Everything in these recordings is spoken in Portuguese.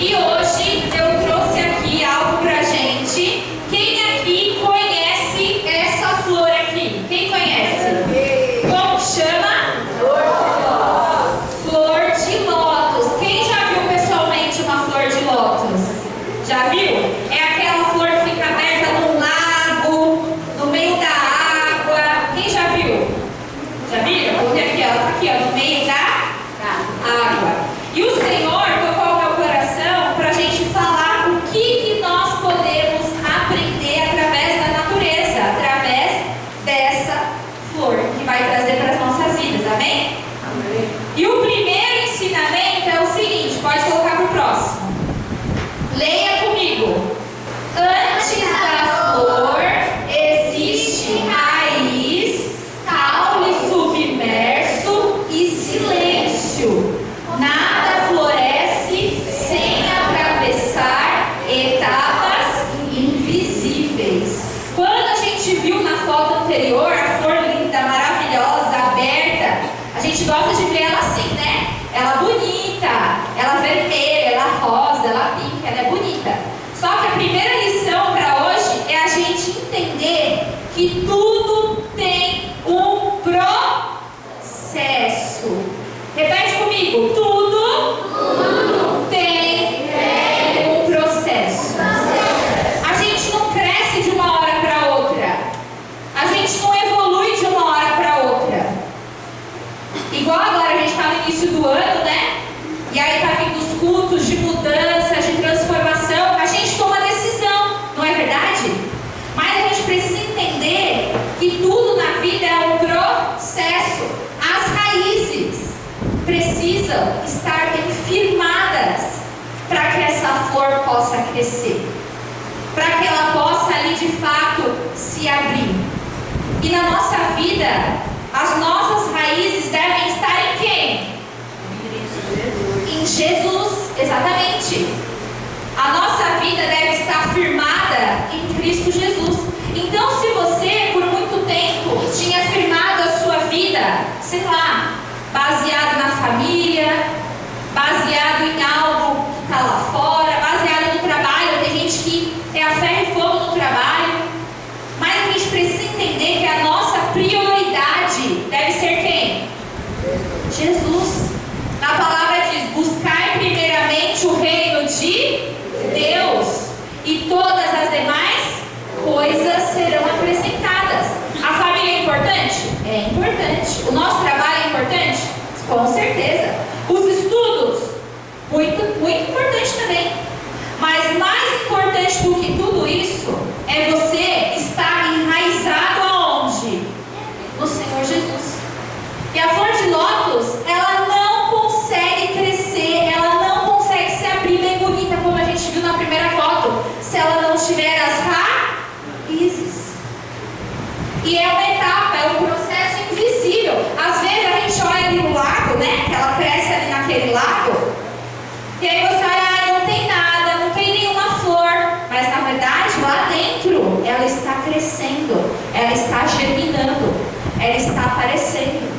E hoje eu trouxe aqui algo pra gente. Quem aqui conhece essa flor aqui? Quem conhece? Como chama? Flor de lótus. Quem já viu pessoalmente uma flor de lótus? Já viu? É aquela flor que fica aberta num lago, no meio da água. Quem já viu? Já viram? Porque aqui, ela tá aqui, ó, no meio da água. E o Senhor tocou ao meu coração para a gente falar o que nós podemos aprender através da natureza, através dessa flor que vai trazer para as nossas vidas, amém? Amém. E o primeiro ensinamento é o seguinte, pode colocar para o próximo. Leia comigo. Antes da flor existe raiz, caule submerso e silêncio. Nada floresce sem atravessar etapas invisíveis. Quando a gente viu na foto anterior a flor linda, maravilhosa, aberta, a gente gosta de ver ela assim, né? Ela bonita, ela vermelha, ela rosa, ela pink, ela é bonita. Só que a primeira lição para hoje é a gente entender que tudo tem um processo. Repete comigo, tudo tem um processo. A gente não cresce de uma hora para outra. A gente não evolui de uma hora para outra. Igual agora a gente está no início do ano, né? E aí tá vindo os cultos de mudança, de transformação. A gente toma decisão, não é verdade? Mas a gente precisa entender que tudo na vida é um processo. As raízes precisam estar bem firmadas para que essa flor possa crescer, para que ela possa ali de fato se abrir. E na nossa vida, as nossas raízes devem estar em quem? Em Jesus, exatamente. A nossa vida deve estar firmada em Cristo Jesus. Então, se você por muito tempo tinha firmado a sua vida, sei lá, baseado na família, baseado em algo que está lá fora, baseado no trabalho. Tem gente que é a ferro e fogo no trabalho. Mas a gente precisa entender que a nossa prioridade deve ser quem? Jesus. Na palavra diz, buscai primeiramente o reino de Deus e todas as demais coisas serão acrescentadas. A família é importante? É importante. O nosso trabalho é importante? Com certeza. Os estudos? Muito, muito importante também. Mas mais importante do que tudo isso é você estar enraizado aonde? No Senhor Jesus. E a flor de lótus, ela não consegue crescer, ela não consegue se abrir bem bonita, como a gente viu na primeira foto, se ela não tiver as raízes. E é uma etapa, é um processo invisível. Às vezes a gente olha ali no lago, né? Que ela cresce ali naquele lago. E aí você olha, não tem nada, não tem nenhuma flor. Mas na verdade, lá dentro, ela está crescendo, ela está germinando, ela está aparecendo.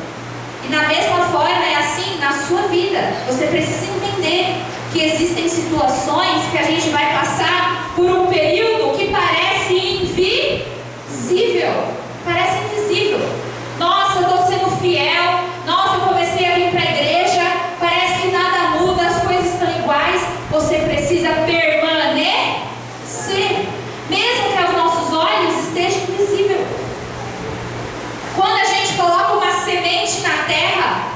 E da mesma forma é assim na sua vida. Você precisa entender que existem situações que a gente vai passar por um período que parece invisível. Parece invisível. Nossa, eu estou sendo fiel. Nossa, eu comecei a vir para a igreja. Parece que nada muda, as coisas estão iguais. Você precisa permanecer, mesmo que aos nossos olhos esteja invisível. Quando a gente coloca uma semente na terra,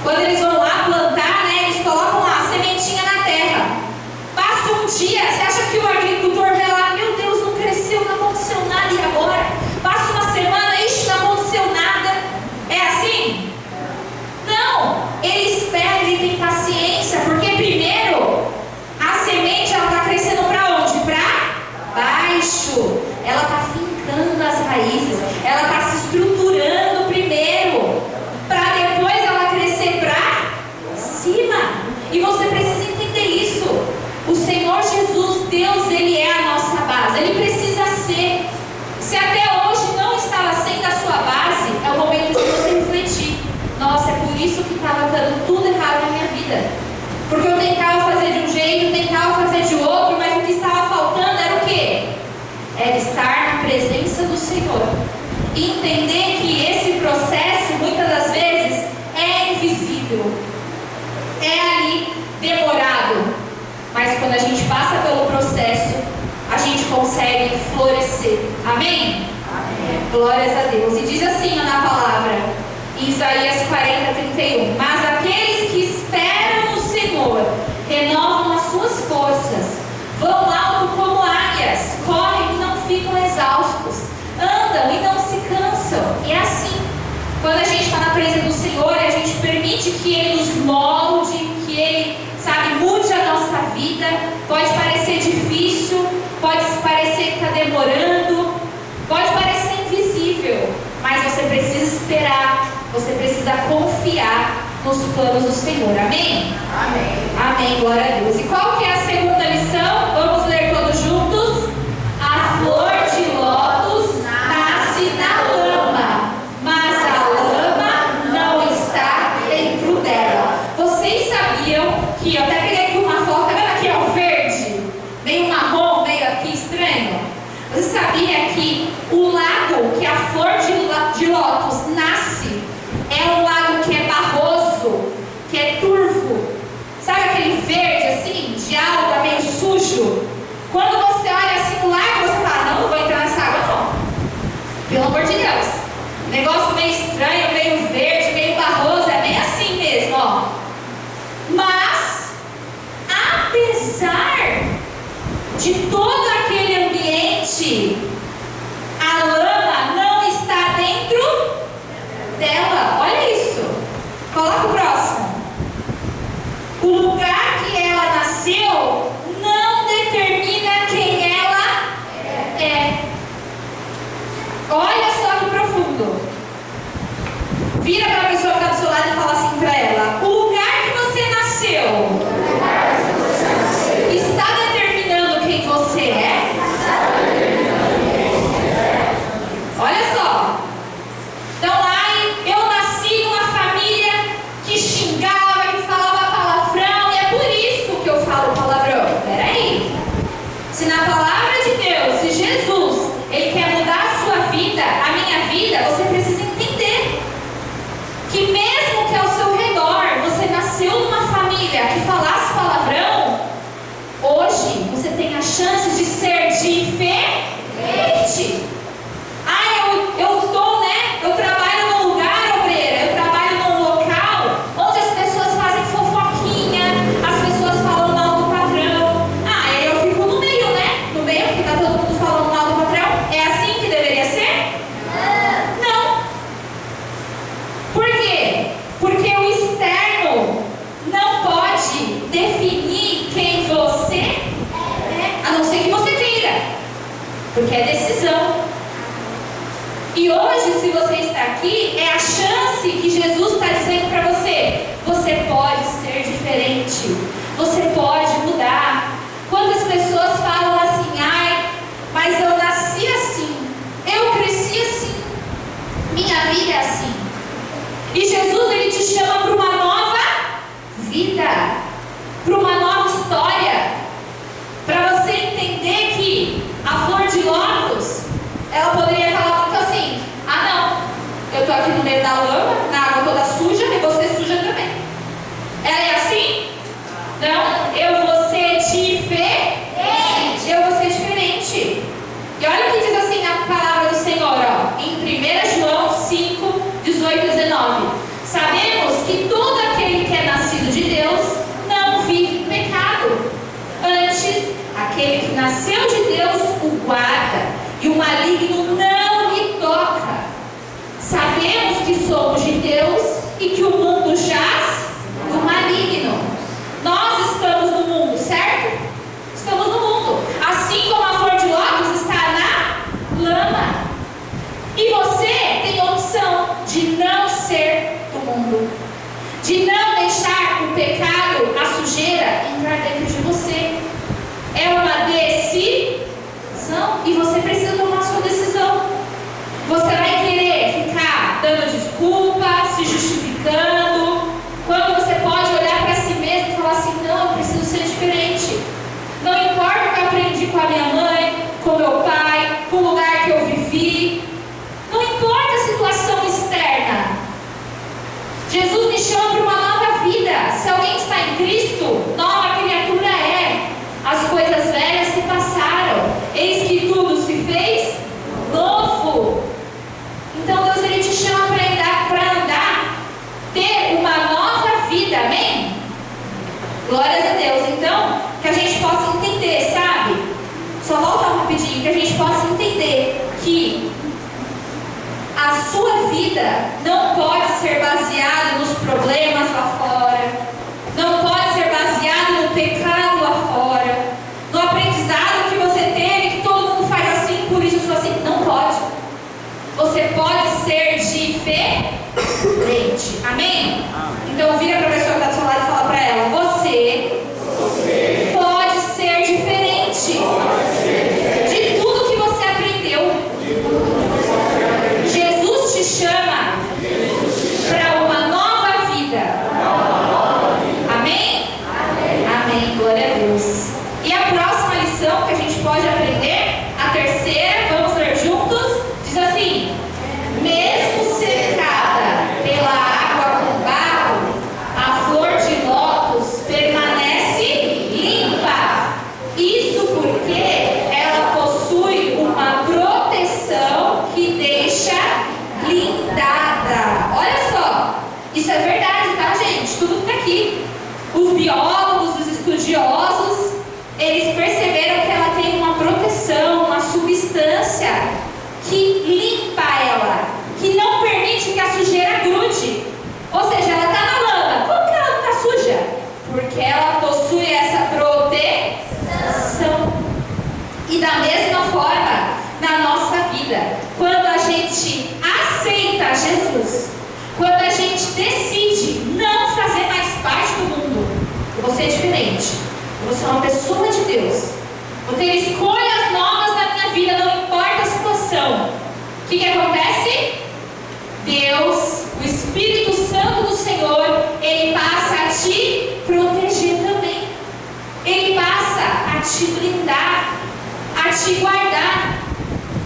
quando eles vão lá plantar, né, eles colocam lá a sementinha na terra. Passa um dia, você acha que o agricultor vê lá, meu Deus, não cresceu, não aconteceu nada, e agora? Passa uma semana, ixi, não aconteceu nada. É assim? Não, ele espera, ele tem paciência, porque primeiro, a semente, ela está crescendo para onde? Para baixo. Ela está fincando as raízes, ela está se estruturando primeiro, para depois ela crescer para cima. E você precisa entender isso. O Senhor Jesus, Deus, Ele é a nossa base. Ele precisa ser. Se até hoje não estava sendo a sua base, é o momento de você refletir. Nossa, é por isso que estava dando tudo errado na minha vida. Porque eu tentava fazer de um jeito deve estar na presença do Senhor. E entender que esse processo, muitas das vezes, é invisível. É ali, demorado. Mas quando a gente passa pelo processo, a gente consegue florescer. Amém? Amém. Glórias a Deus. E diz assim na palavra, em Isaías 40:31. Mas aqueles que esperam no Senhor renovam as suas forças, vão alto como águias, correm e não ficam exaustos, andam e não se cansam. E é assim, quando a gente está na presença do Senhor, a gente permite que Ele nos molde, que Ele, mude a nossa vida. Pode parecer difícil, pode parecer que está demorando, pode parecer invisível, mas você precisa esperar, você precisa confiar nos planos do Senhor. Amém? Amém. Amém, glória a Deus. E qual que é a segunda lição? Vamos ler todos juntos? A flor de lótus nasce na lama, mas a lama não está dentro dela. Vocês sabiam que, eu até peguei aqui uma foto, tá vendo aqui, ó, verde, meio marrom, meio aqui estranho? Você sabia que o lago que a flor de lótus nasce é um lago que é barroso, que é turvo? Sabe aquele verde assim, de água meio sujo? Quando você olha assim no lago, você fala, não vou entrar nessa água não. Pelo amor de Deus. Negócio meio estranho, meio verde, meio barroso, é bem assim mesmo, ó. Mas, apesar de todo aquele ambiente, a lama não está dentro dela. Olha isso. Coloca o próximo. O lugar que ela nasceu não determina quem ela é. Olha só que profundo. Vira para a pessoa que está do seu lado e fala assim para ela: o lugar que você nasceu está determinando quem você é? Olha só. Então lá eu nasci numa família que xingava, que falava palavrão, e é por isso que eu falo palavrão. Peraí. Se na palavra de Deus, se Jesus, Ele quer mudar a sua vida, a minha vida, você precisa entender que mesmo que ao seu redor você nasceu numa família que falasse palavrão, hoje você tem a chance de ser diferente. Eu trabalho num lugar, obreira, eu trabalho num local onde as pessoas fazem fofoquinha, as pessoas falam mal do patrão. Aí eu fico no meio, né? No meio, porque tá todo mundo falando mal do patrão. É assim que deveria ser? Não. Por quê? Porque o externo não pode definir quem você é, a não ser que você queira, porque é decisão. E hoje, se você está aqui, é a chance que Jesus está dizendo para você: você pode ser diferente, você pode mudar. Quantas pessoas falam assim: ai, mas eu nasci assim, eu cresci assim, minha vida é assim. E Jesus, Ele te chama para uma nova vida, para uma nova história, para você entender que a flor de lótus, ela poderia falar muito assim: ah não, eu estou aqui no meio da lama, na água toda suja, e você suja também. Ela é assim? Não, eu vou ser diferente. Eu vou ser diferente. E olha o que diz assim na palavra do Senhor, ó, em 1 João 5, 18 e 19. Sabemos que todo aquele que é nascido de Deus não vive em pecado. Antes, aquele que nasceu de Deus o guarda, e o maligno não lhe toca. Sabemos que somos de Deus e que o mundo jaz do maligno. Nós estamos no mundo, certo? Estamos no mundo. Assim como a flor de lótus está na lama. E você tem a opção de não ser do mundo, de não deixar o pecado, a sujeira, entrar dentro de você. É uma decisão e você precisa tomar a sua decisão. Você vai querer ficar dando desculpa, se justificando, quando você pode olhar para si mesmo e falar assim: não, eu preciso ser diferente. Não importa o que eu aprendi com a minha mãe, com meu pai, vida não pode ser baseada nos problemas lá fora, não pode ser baseada no pecado lá fora, no aprendizado que você teve, que todo mundo faz assim, por isso eu sou assim. Não pode. Você pode ser diferente. Amém? Então vira para a pessoa que está do seu lado e fala para ela: você pode ser diferente de tudo que você aprendeu. Jesus te chama para uma nova vida. Amém? Amém. Glória a Deus. E a próxima lição que a gente pode aprender, a terceira, vamos ler juntos, diz assim: mesmo secada pela água com barro, a flor de lótus permanece limpa. Isso porque ela possui uma proteção que deixa blindada. Olha só, isso é verdade, tá, gente? Tudo que tá aqui. Os biólogos, os estudiosos, eles perceberam que ela tem uma proteção, uma substância que limpa ela, que não permite que a sujeira grude. Ou seja, ela está na lama. Como que ela não está suja? Porque ela possui essa proteção. E da mesma forma, na nossa vida, quando a gente aceita Jesus, quando a gente decide não fazer mais parte do mundo, eu vou ser diferente, eu vou ser uma pessoa de Deus, vou ter escolhas novas na minha vida, não importa a situação. O que acontece? Deus, o Espírito Santo do Senhor, Ele passa a te proteger também. Ele passa a te blindar, a te guardar.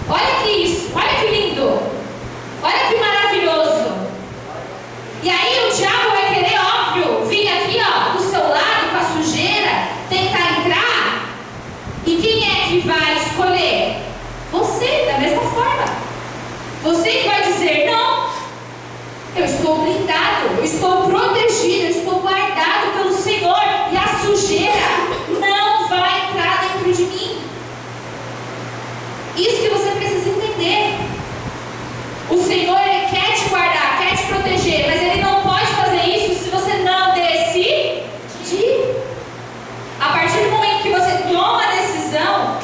Olha que isso, olha que lindo, olha que maravilhoso. E aí o diabo vai querer, óbvio, vir aqui, ó, do seu lado com a sujeira, tentar entrar. E quem é que vai escolher? Você, da mesma forma. Você que vai dizer: não, eu estou blindado, eu estou protegido, eu estou guardado pelo Senhor, e a sujeira não vai entrar dentro de mim. Isso que você precisa entender. O Senhor, Ele quer te guardar, quer te proteger, mas Ele não pode fazer isso se você não decidir. A partir do momento que você toma a decisão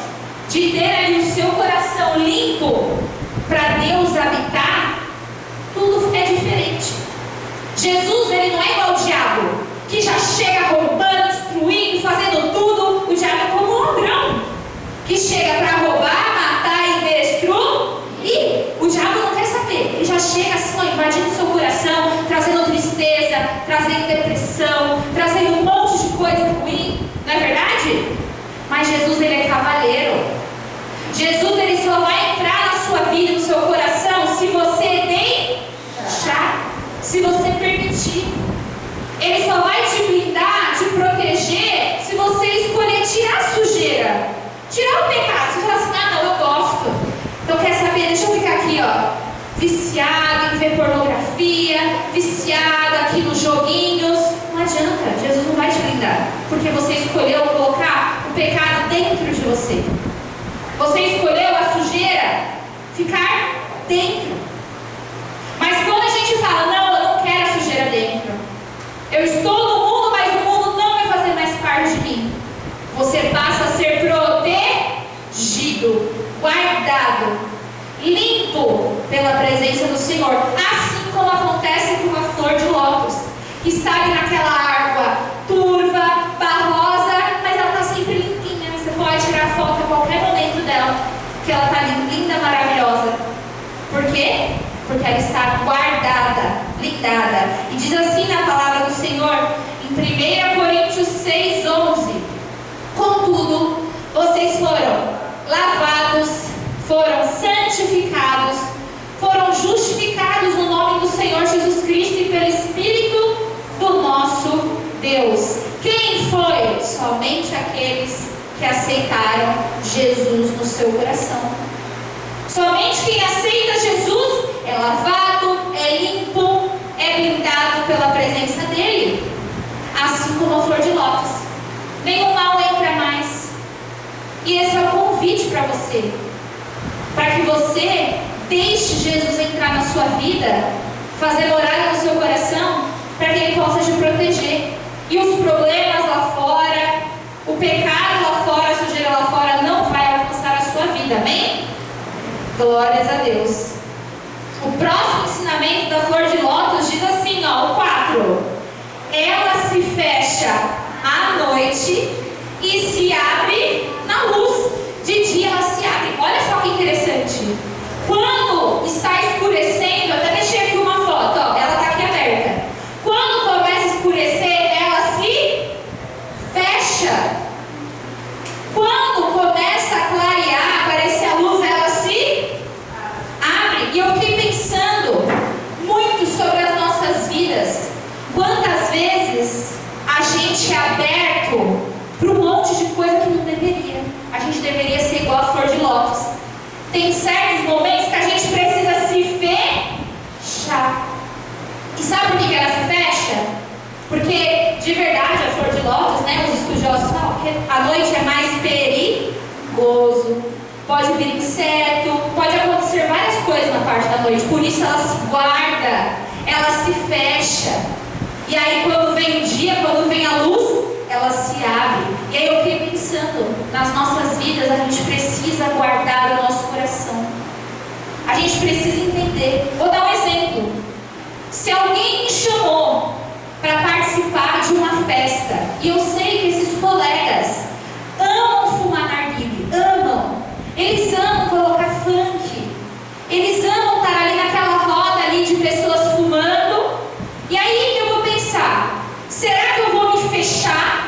de ter ali o seu coração limpo para Deus habitar, tudo é diferente. Jesus, Ele não é igual ao diabo, que já chega roubando, destruindo, fazendo tudo. O diabo é como um ladrão, que chega para roubar, matar e destruir. O diabo não quer saber. Ele já chega assim, ó, invadindo o seu coração, trazendo tristeza, trazendo depressão, trazendo um monte de coisa ruim. Não é verdade? Mas Jesus, Ele é cavaleiro. Jesus, Ele só vai entrar na sua vida, no seu coração, se você deixar, se você permitir. Ele só vai te blindar, te proteger, se você escolher tirar a sujeira, tirar o pecado. Você fala assim: ah, não, eu gosto, então quer saber, deixa eu ficar aqui, ó, viciado em ver pornografia, viciado aqui nos joguinhos. Não adianta, Jesus não vai te blindar, porque você escolheu colocar o pecado dentro de você. Você escolheu a sujeira ficar dentro. Mas quando a gente fala: não, eu não quero a sujeira dentro, eu estou no mundo, mas o mundo não vai fazer mais parte de mim, você passa a ser protegido, guardado, limpo pela presença do Senhor. Assim como acontece com a flor de lótus, que está ali naquela água turva, barrosa, mas ela está sempre limpinha. Você pode tirar foto a qualquer momento dela, que ela está linda, maravilhosa. Por quê? Porque ela está guardada, blindada. E diz assim na palavra do Senhor, em 1 Coríntios 6:11: contudo, vocês foram lavados, foram santificados, foram justificados no nome do Senhor Jesus Cristo e pelo Espírito do nosso Deus. Quem foi? Somente aqueles que aceitaram Jesus no seu coração. Somente quem aceita Jesus é lavado, é limpo, é blindado pela presença dele. Assim como a flor de lótus. Nenhum mal entra mais. E para você, para que você deixe Jesus entrar na sua sua vida, fazer morada no seu coração, para que Ele possa te proteger. E os problemas lá fora, o pecado lá fora, a sujeira lá fora, não vai alcançar a sua vida. Amém? Glórias a Deus. O próximo ensinamento da flor de lótus diz assim, ó, o 4. Ela se fecha à noite e se abre na luz. De dia ela se abre. Olha só que interessante. Quando está escurecendo, até deixei aqui uma foto, ó, ela está aqui aberta. Quando começa a escurecer, ela se fecha. Quando começa a clarear, aparecer a luz, ela se abre. E eu fiquei pensando muito sobre as nossas vidas. Quantas vezes a gente é aberto para um monte de coisa que não deveria. A gente deveria ser igual a flor de lótus. Tem certos momentos que a gente precisa se fechar. E sabe por que ela se fecha? Porque, de verdade, a flor de lótus, né, os estudiosos falam que a noite é mais perigoso. Pode vir inseto, pode acontecer várias coisas na parte da noite. Por isso ela se guarda, ela se fecha. E aí quando vem o dia, quando vem a luz, ela se abre. E aí eu fiquei pensando, nas nossas vidas a gente precisa guardar o nosso coração. A gente precisa entender. Vou dar um exemplo. Se alguém me chamou para participar de uma festa, e eu sei que esses colegas amam fumar narguilé, amam. Eles amam colocar funk. Eles amam estar ali naquela roda ali de pessoas fumando. E aí eu vou pensar, será que eu vou me fechar?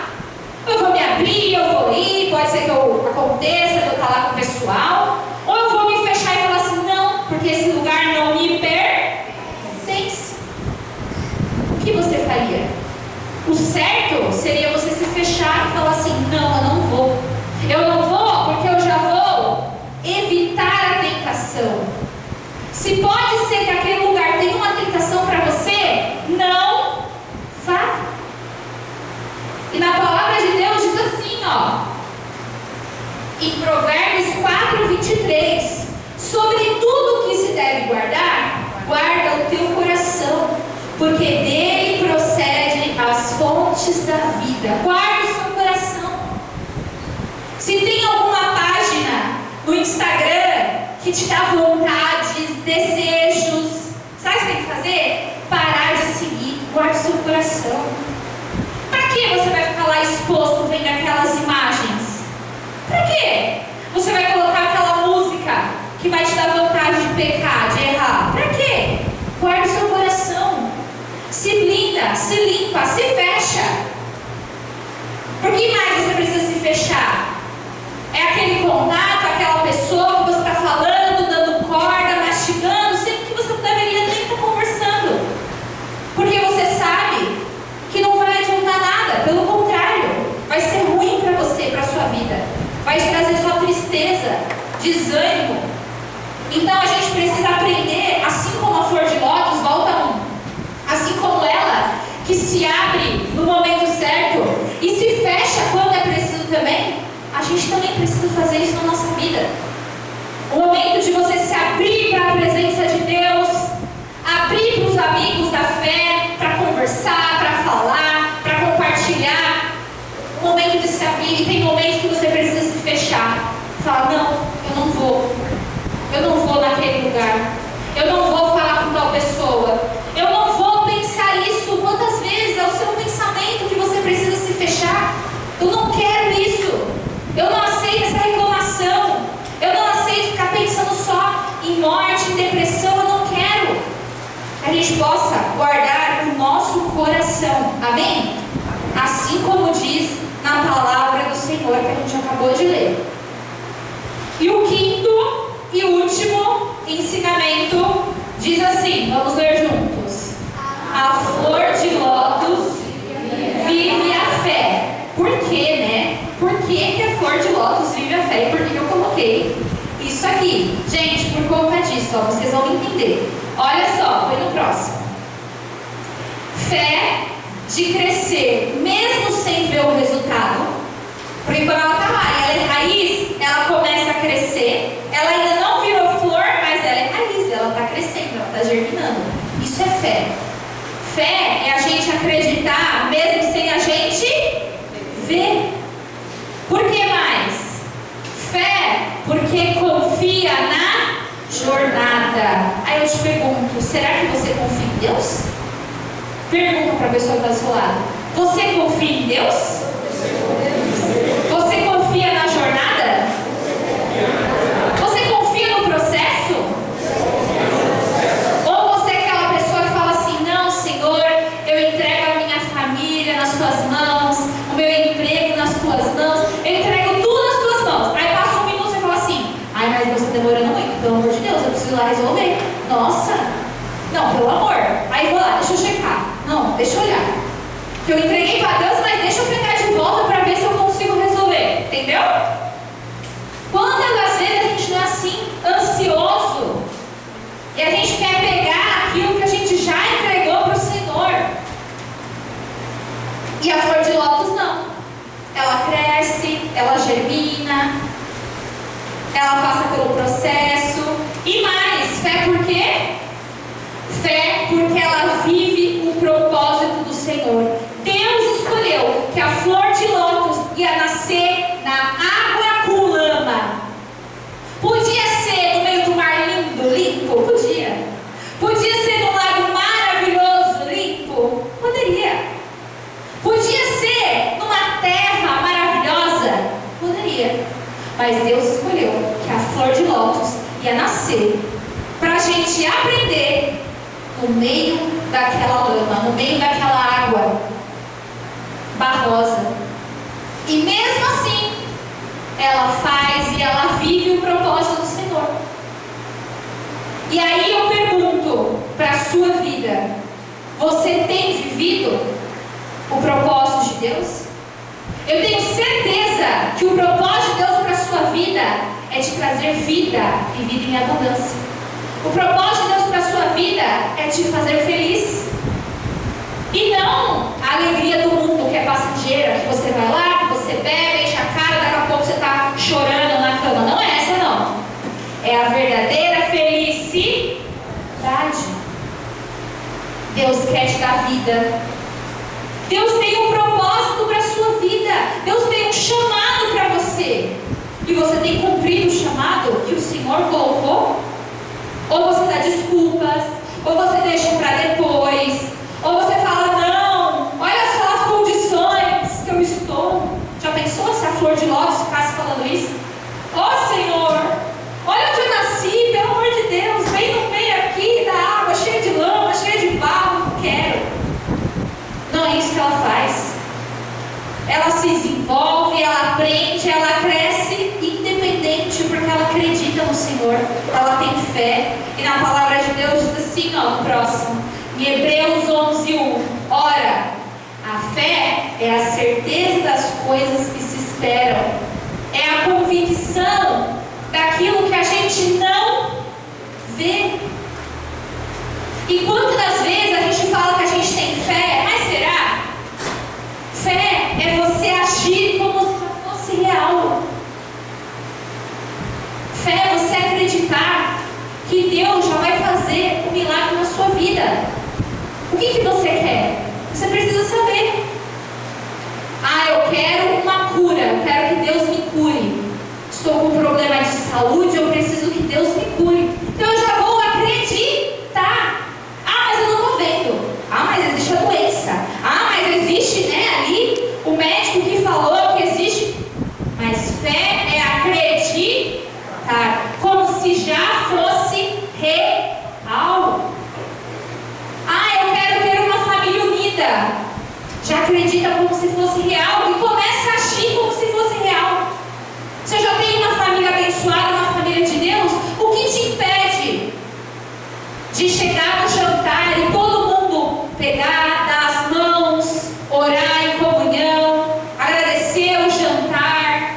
Eu vou me abrir, eu vou ir, pode ser que aconteça, eu vou estar lá com o pessoal. Ou eu vou me fechar e falar assim, não, porque esse lugar não me pertence. O que você faria? O certo seria você se fechar e falar assim, não, eu não vou. Eu não vou porque eu já vou evitar a tentação. Se pode ser que aquele lugar tenha uma tentação para você, não vá. E na palavra de Deus diz assim, ó, em Provérbios 4:23, sobre tudo que se deve guardar, guarda o teu coração, porque dele procedem as fontes da vida. Guarda o seu coração. Se tem alguma página no Instagram que te dá vontades, desejos, sabe o que tem que fazer? Parar de seguir. Guarda o seu coração. Para que você vai ficar lá exposto vendo aquelas imagens? Para quê? Você vai colocar aquela música que vai te dar vontade de pecar, de errar. Para quê? Guarda o seu coração. Se blinda, se limpa, se fecha. Por que mais você precisa se fechar? É aquele contato, aquela pessoa que você está falando, dando corda, mastigando, sendo que você não deveria nem estar conversando. Porque você sabe que não vai adiantar nada, pelo contrário, vai ser ruim para você, para a sua vida. Vai te trazer só tristeza, desânimo. Então a gente precisa aprender, assim como a flor de lótus, volta assim como ela, que se abre no momento certo e se fecha quando é preciso também. A gente também precisa fazer isso na nossa vida. O momento de você se abrir para a presença de Deus, abrir para os amigos da fé, para conversar, para falar, para compartilhar. O momento de se abrir. E tem momentos que você precisa se fechar. Falar, não, eu não vou. Eu não vou naquele lugar. Eu não vou falar com tal pessoa. Eu não vou pensar isso. Quantas vezes é o seu pensamento que você precisa se fechar? Eu não quero isso. Eu não aceito essa reclamação. Eu não aceito ficar pensando só em morte, em depressão. Eu não quero. Que a gente possa guardar o nosso coração. Amém? Assim como diz na palavra do Senhor que a gente acabou de ler. E o quinto e último ensinamento diz assim, vamos ler juntos. A flor de lótus vive a fé. Por quê, né? Por que a flor de lótus vive a fé? E por que eu coloquei isso aqui? Gente, por conta disso, ó, vocês vão entender. Olha só, põe no próximo. Fé de crescer, mesmo sem ver o resultado. Porque quando ela tá lá, ela é raiz, ela começa a crescer. Ela ainda não virou flor, mas ela é raiz, ela tá crescendo, ela tá germinando. eu te pergunto, será que você confia em Deus? Pergunta para a pessoa que está do seu lado. Você confia em Deus? Você confia na jornada? Você confia no processo? Ou você é aquela pessoa que fala assim, não, Senhor, eu entrego a minha família nas tuas mãos, o meu emprego nas tuas mãos, eu entrego tudo nas tuas mãos. Aí passa um minuto e você fala assim, ai, mas Deus está demorando muito, pelo amor de Deus, eu preciso ir lá resolver. Nossa, não, pelo amor. Aí vou lá, deixa eu checar. Não, deixa eu olhar. Que eu entreguei para Deus, mas deixa eu pegar de volta para ver se eu consigo resolver. Entendeu? Quantas das vezes a gente não é assim, ansioso, e a gente quer pegar aquilo que a gente já entregou para o Senhor. E a flor de lótus não. Ela cresce, ela germina, ela passa pelo processo. E mais, fé por quê? Fé porque ela vive o propósito do Senhor. Deus escolheu que a flor de lótus ia nascer na água com lama. Podia ser no meio do mar lindo, limpo? Podia. Podia ser num lago maravilhoso, limpo? Poderia. Podia ser numa terra maravilhosa? Poderia. Mas Deus escolheu que a flor de lótus ia nascer para a gente aprender no meio daquela lama, no meio daquela água barrosa. E mesmo assim, ela faz e ela vive o propósito do Senhor. E aí eu pergunto para a sua vida, você tem vivido o propósito de Deus? Eu tenho certeza que o propósito de Deus para a sua vida é te trazer vida e vida em abundância. O propósito de Deus para a sua vida é te fazer feliz. E não a alegria do mundo que é passageira, que você vai lá, que você bebe, enche a cara, daqui a pouco você está chorando na cama. Não é essa não. É a verdadeira felicidade. Deus quer te dar vida. Deus tem um propósito para a sua vida. Deus tem um chamado para você. E você tem cumprido o chamado que o Senhor colocou? Ou você dá desculpas, ou você deixa para depois, ou você fala, não, olha só as condições que eu estou. Já pensou se a flor de lótus ficasse falando isso? Ó Senhor, olha onde eu nasci, pelo amor de Deus, vem no meio aqui da água, cheia de lama, cheia de barro, não quero. Não é isso que ela faz. Ela se desenvolve, ela aprende, ela cresce independente, porque ela acredita no Senhor, ela tem fé. E na palavra de Deus diz assim, ó, no próximo, em Hebreus 11:1, ora, a fé é a certeza das coisas que se esperam, é a convicção daquilo que a gente não vê. E quantas das vezes a gente fala que a gente tem fé, mas será? Fé é você agir como se já fosse real. Fé é você acreditar que Deus já vai fazer um milagre na sua vida. O que você quer? Você precisa saber. Ah, eu quero uma cura, eu quero que Deus me cure. Estou com um problema de saúde, eu preciso que Deus me cure. Então eu já vou acreditar. Ah, mas eu não estou vendo. Ah, mas existe a doença. Ah, mas existe, né, ali o médico que falou que existe. Mas fé é acreditar, como se já fosse real. Ah, eu quero ter uma família unida. Já acredita como se fosse real e começa a agir como se fosse real. Você já tem uma família abençoada, uma família de Deus? O que te impede de chegar no jantar e todo mundo pegar, dar as mãos, orar em comunhão, agradecer o jantar?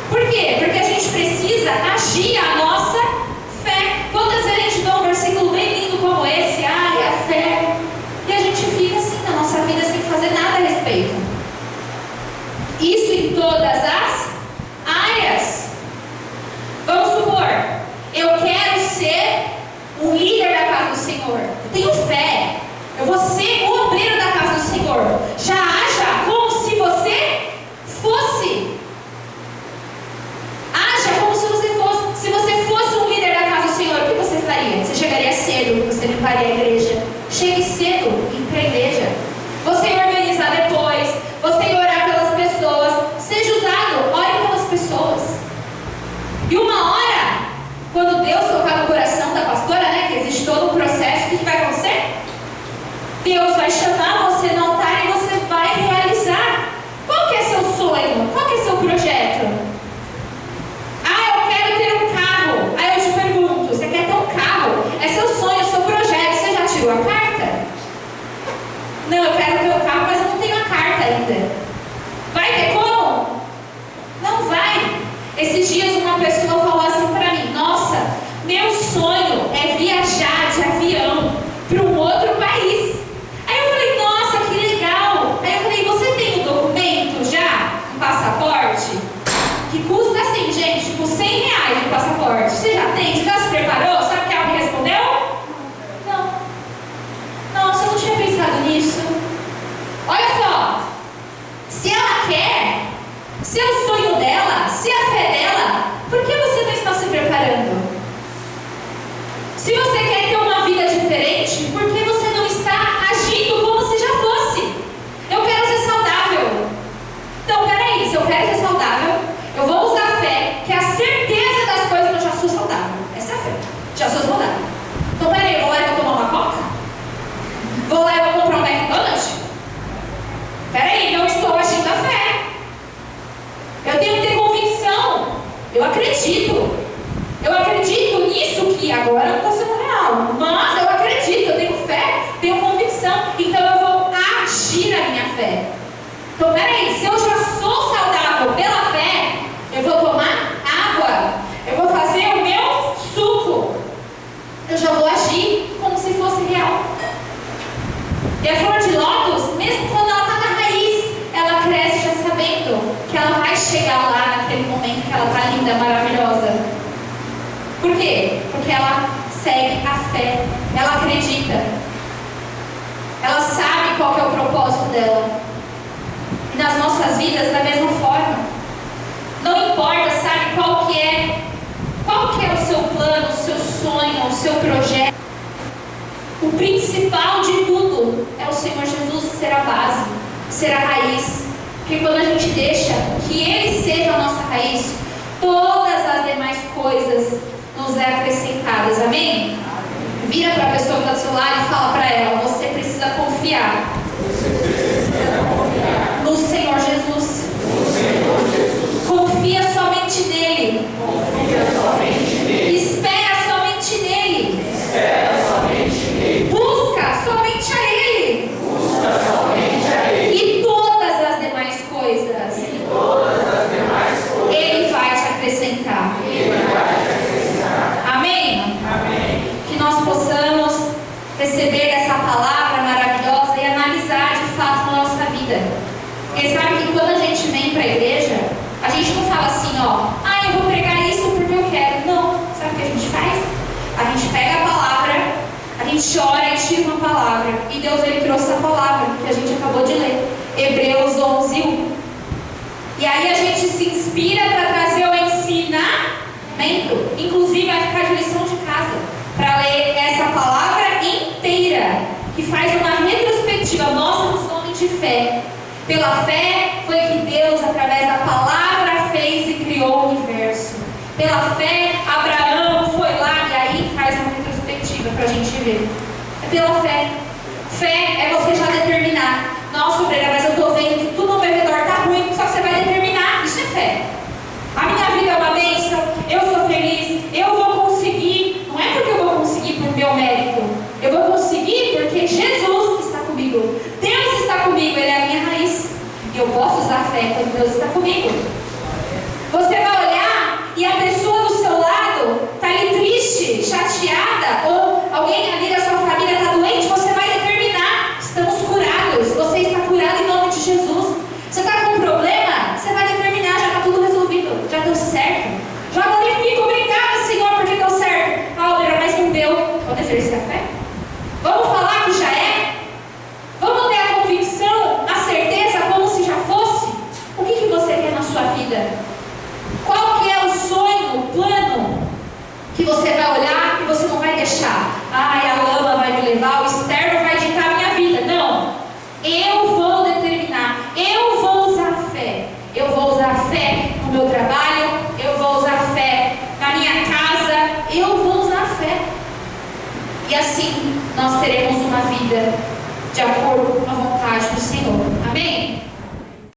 Por quê? Porque a gente precisa agir a nossa fé. Quantas vezes a gente vê um versículo bem lindo como esse, ai, a fé, e a gente fica assim na nossa vida sem fazer nada a respeito. Isso em todas as áreas. Vamos supor, eu quero ser o líder da casa do Senhor. Eu tenho fé. Eu vou ser o obreiro da casa do Senhor. Já haja como se você fosse. Haja como se você fosse. Se você fosse um líder da casa do Senhor, o que você faria? Meu sonho é viajar de avião para um outro país. Aí eu falei, nossa, que legal. Aí eu falei, você tem um documento já? Um passaporte? Que custa assim, gente, tipo R$100 o passaporte. Você já tem? Você já se preparou? Sabe o que ela me respondeu? Não. Nossa, eu não tinha pensado nisso. Olha só. Se ela quer, se é o sonho dela, se é a fé dela, por que você não está se preparando? Se você quer ter uma vida diferente, por que você não está agindo como se já fosse? Eu quero ser saudável. Então, peraí, se eu quero ser saudável, eu vou usar a fé, que é a certeza das coisas que eu já sou saudável. Essa é a fé. Já sou saudável. Então, peraí, eu vou lá e vou tomar uma coca? Vou lá e vou comprar um McDonald's? Peraí, não estou agindo a fé. Eu tenho que ter convicção. Eu acredito. Eu acredito nisso que agora não está sendo real. Mas eu acredito, eu tenho fé, tenho convicção. Então eu vou agir a minha fé. Então peraí, se eu já sou saudável pela fé, eu vou tomar água. Eu vou fazer o meu suco. Eu já vou agir como se fosse real. E a flor de lótus, mesmo quando ela está na raiz, ela cresce já sabendo que ela vai chegar lá naquele momento que ela está linda, maravilhosa. Por quê? Porque ela segue a fé, ela acredita, ela sabe qual que é o propósito dela. E nas nossas vidas, da mesma forma, não importa, sabe, qual que é o seu plano, o seu sonho, o seu projeto. O principal de tudo é o Senhor Jesus ser a base, ser a raiz. Porque quando a gente deixa que Ele seja a nossa raiz, todas as demais coisas nos é acrescentadas, amém? Vira para a pessoa que está do seu lado e fala para ela, você precisa confiar no Senhor Jesus. Confia somente nele. Espera somente nele. Busca somente a ele. E todas as demais coisas ele vai te acrescentar. Amém? Que nós possamos receber essa palavra maravilhosa e analisar de fato na nossa vida. Porque sabe que quando a gente vem para a igreja, a gente não fala assim, ó, eu vou pregar isso porque eu quero. Não. Sabe o que a gente faz? A gente pega a palavra, a gente ora e tira uma palavra. E Deus, Ele trouxe a palavra que a gente acabou de ler. Hebreus 11:1. E aí a gente se inspira para trazer o ensinamento. Inclusive vai ficar de lição de casa, para ler essa palavra inteira, que faz uma retrospectiva. Nós somos homens de fé. Pela fé foi que Deus, através da palavra, fez e criou o universo. Pela fé, Abraão foi lá e aí faz uma retrospectiva para a gente ver. É pela fé. Fé é você já determinar. Nossa, Obreira, mas eu estou vendo que tudo ao meu redor está ruim, só que você vai determinar. Isso é fé. A minha vida é uma bênção, eu sou feliz, eu vou conseguir. Não é porque eu vou conseguir por meu mérito. Eu vou conseguir porque Jesus está comigo. Deus está comigo, Ele é a minha raiz. E eu posso usar a fé quando Deus está comigo. Você vai olhar e a pessoa do seu lado está ali triste, chateada, ou alguém ali da sua família está doente, você vai determinar, estamos curados, você está curado em nome de Jesus. Você está com um problema, você vai determinar, já está tudo resolvido, já deu certo. Já glorifico, obrigada, Senhor, porque deu certo. Mas não deu. Vamos exercer a fé? Vamos falar que já é? Vamos ter a convicção, a certeza, como se já fosse? O que você quer na sua vida? Qual que é o sonho, o plano que você vai olhar e você não vai deixar? A lama vai me levar, o externo vai ditar a minha vida. Não. Eu vou determinar. Eu vou usar a fé. Eu vou usar a fé no meu trabalho. Eu vou usar a fé na minha casa. Eu vou usar a fé. E assim nós teremos uma vida de acordo com a vontade do Senhor. Amém?